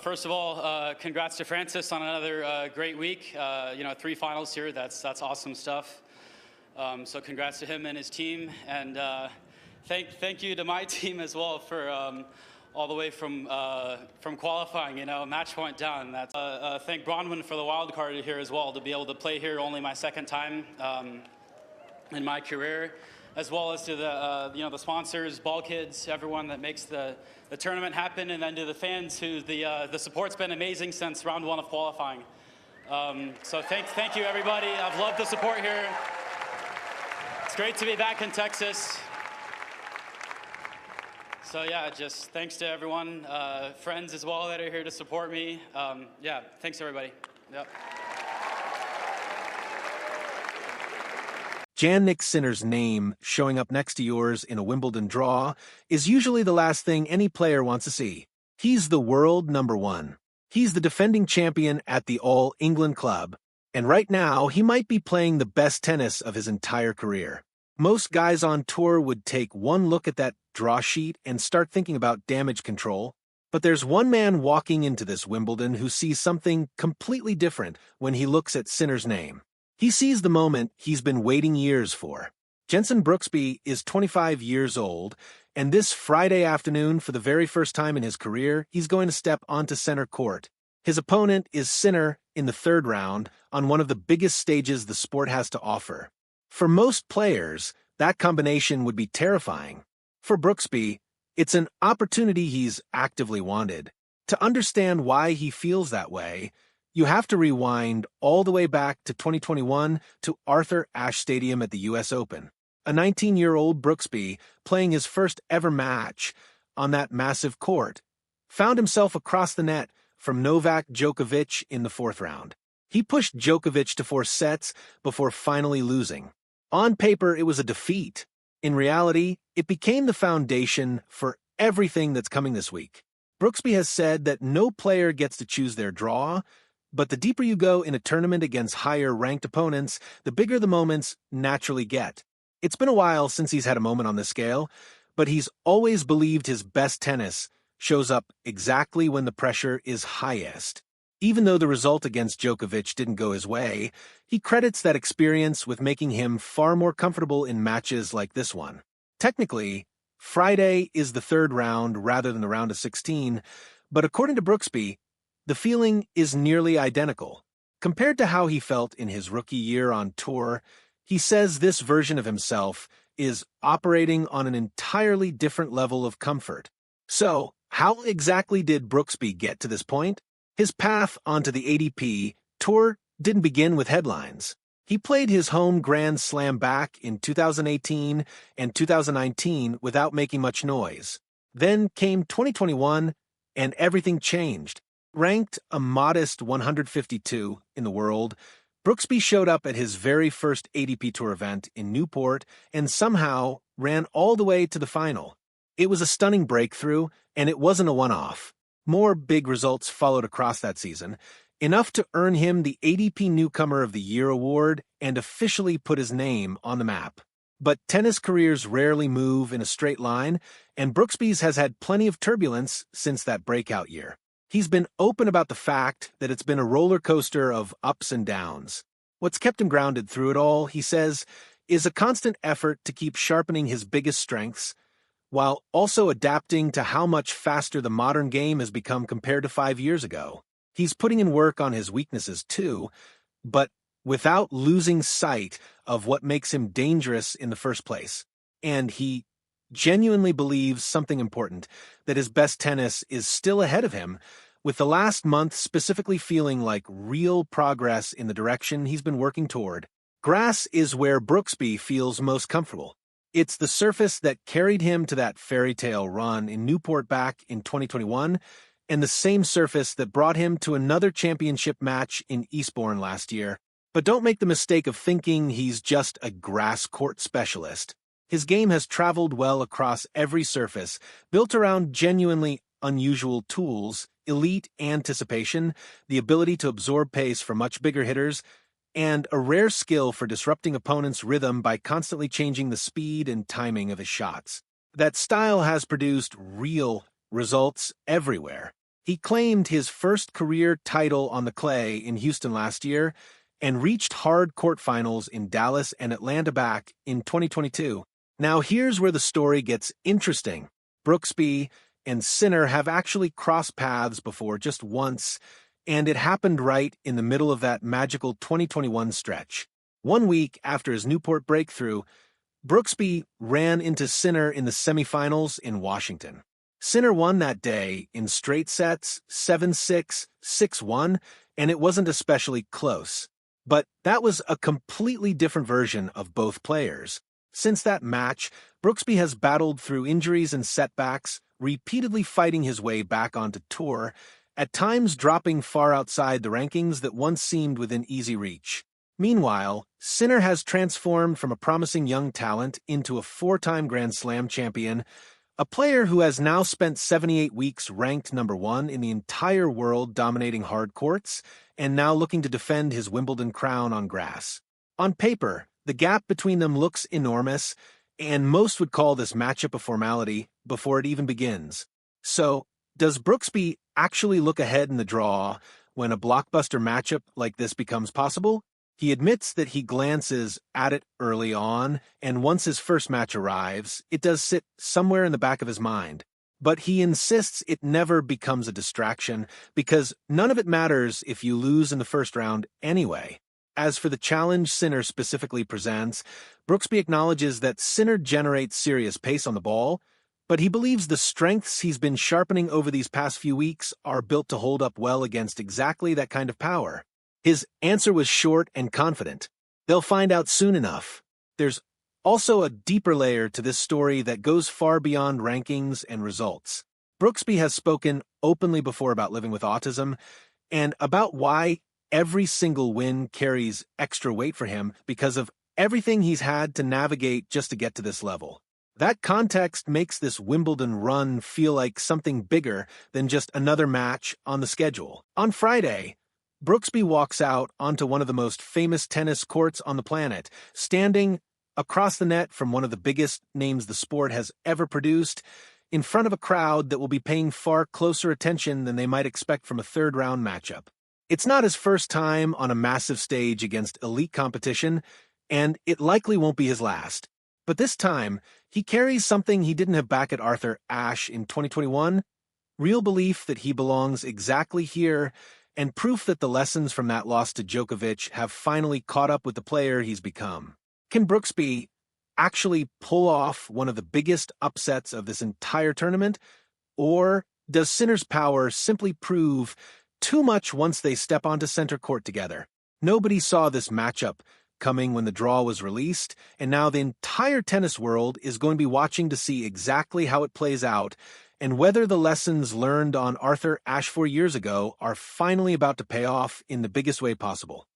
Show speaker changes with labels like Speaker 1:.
Speaker 1: First of all, congrats to Francis on another great week. 3 finals here. That's awesome stuff. So congrats to him and his team, and thank you to my team as well for all the way from qualifying. Match point down. That's thank Bronwyn for the wild card here as well, to be able to play here only my second time in my career, as well as to the sponsors, Ball Kids, everyone that makes the tournament happen, and then to the fans who the support's been amazing since round 1 of qualifying. So thank you everybody. I've loved the support here. It's great to be back in Texas. So yeah, just thanks to everyone, friends as well that are here to support me. Thanks everybody. Yep.
Speaker 2: Jannik Sinner's name showing up next to yours in a Wimbledon draw is usually the last thing any player wants to see. He's the world #1. He's the defending champion at the All England Club, and right now he might be playing the best tennis of his entire career. Most guys on tour would take one look at that draw sheet and start thinking about damage control, but there's one man walking into this Wimbledon who sees something completely different when he looks at Sinner's name. He sees the moment he's been waiting years for. Jenson Brooksby is 25 years old, and this Friday afternoon, for the very first time in his career, he's going to step onto center court. His opponent is Sinner in the 3rd round on one of the biggest stages the sport has to offer. For most players, that combination would be terrifying. For Brooksby, it's an opportunity he's actively wanted. To understand why he feels that way, you have to rewind all the way back to 2021 to Arthur Ashe Stadium at the U.S. Open. A 19-year-old Brooksby, playing his first ever match on that massive court, found himself across the net from Novak Djokovic in the 4th round. He pushed Djokovic to 4 sets before finally losing. On paper, it was a defeat. In reality, it became the foundation for everything that's coming this week. Brooksby has said that no player gets to choose their draw, but the deeper you go in a tournament against higher-ranked opponents, the bigger the moments naturally get. It's been a while since he's had a moment on this scale, but he's always believed his best tennis shows up exactly when the pressure is highest. Even though the result against Djokovic didn't go his way, he credits that experience with making him far more comfortable in matches like this one. Technically, Friday is the 3rd round rather than the round of 16, but according to Brooksby, the feeling is nearly identical. Compared to how he felt in his rookie year on tour, he says this version of himself is operating on an entirely different level of comfort. So, how exactly did Brooksby get to this point? His path onto the ATP Tour didn't begin with headlines. He played his home Grand Slam back in 2018 and 2019 without making much noise. Then came 2021, and everything changed. Ranked a modest 152 in the world, Brooksby showed up at his very first ATP Tour event in Newport and somehow ran all the way to the final. It was a stunning breakthrough, and it wasn't a one-off. More big results followed across that season, enough to earn him the ATP Newcomer of the Year award and officially put his name on the map. But tennis careers rarely move in a straight line, and Brooksby's has had plenty of turbulence since that breakout year. He's been open about the fact that it's been a roller coaster of ups and downs. What's kept him grounded through it all, he says, is a constant effort to keep sharpening his biggest strengths, while also adapting to how much faster the modern game has become compared to 5 years ago. He's putting in work on his weaknesses too, but without losing sight of what makes him dangerous in the first place. And he genuinely believes something important, that his best tennis is still ahead of him, with the last month specifically feeling like real progress in the direction he's been working toward. Grass is where Brooksby feels most comfortable. It's the surface that carried him to that fairy tale run in Newport back in 2021, and the same surface that brought him to another championship match in Eastbourne last year. But don't make the mistake of thinking he's just a grass court specialist. His game has traveled well across every surface, built around genuinely unusual tools, elite anticipation, the ability to absorb pace from much bigger hitters, and a rare skill for disrupting opponents' rhythm by constantly changing the speed and timing of his shots. That style has produced real results everywhere. He claimed his first career title on the clay in Houston last year and reached hard court finals in Dallas and Atlanta back in 2022. Now here's where the story gets interesting. Brooksby and Sinner have actually crossed paths before just once, and it happened right in the middle of that magical 2021 stretch. 1 week after his Newport breakthrough, Brooksby ran into Sinner in the semifinals in Washington. Sinner won that day in straight sets, 7-6, 6-1, and it wasn't especially close. But that was a completely different version of both players. Since that match, Brooksby has battled through injuries and setbacks, repeatedly fighting his way back onto tour, at times dropping far outside the rankings that once seemed within easy reach. Meanwhile, Sinner has transformed from a promising young talent into a 4-time Grand Slam champion, a player who has now spent 78 weeks ranked number 1 in the entire world dominating hard courts, and now looking to defend his Wimbledon crown on grass. On paper, the gap between them looks enormous, and most would call this matchup a formality before it even begins. So, does Brooksby actually look ahead in the draw when a blockbuster matchup like this becomes possible? He admits that he glances at it early on, and once his first match arrives, it does sit somewhere in the back of his mind. But he insists it never becomes a distraction, because none of it matters if you lose in the first round anyway. As for the challenge Sinner specifically presents, Brooksby acknowledges that Sinner generates serious pace on the ball, but he believes the strengths he's been sharpening over these past few weeks are built to hold up well against exactly that kind of power. His answer was short and confident. They'll find out soon enough. There's also a deeper layer to this story that goes far beyond rankings and results. Brooksby has spoken openly before about living with autism and about why every single win carries extra weight for him because of everything he's had to navigate just to get to this level. That context makes this Wimbledon run feel like something bigger than just another match on the schedule. On Friday, Brooksby walks out onto one of the most famous tennis courts on the planet, standing across the net from one of the biggest names the sport has ever produced, in front of a crowd that will be paying far closer attention than they might expect from a third-round matchup. It's not his first time on a massive stage against elite competition, and it likely won't be his last. But this time, he carries something he didn't have back at Arthur Ashe in 2021, real belief that he belongs exactly here, and proof that the lessons from that loss to Djokovic have finally caught up with the player he's become. Can Brooksby actually pull off one of the biggest upsets of this entire tournament? Or does Sinner's power simply prove too much once they step onto center court together? Nobody saw this matchup coming when the draw was released, and now the entire tennis world is going to be watching to see exactly how it plays out and whether the lessons learned on Arthur Ashe 4 years ago are finally about to pay off in the biggest way possible.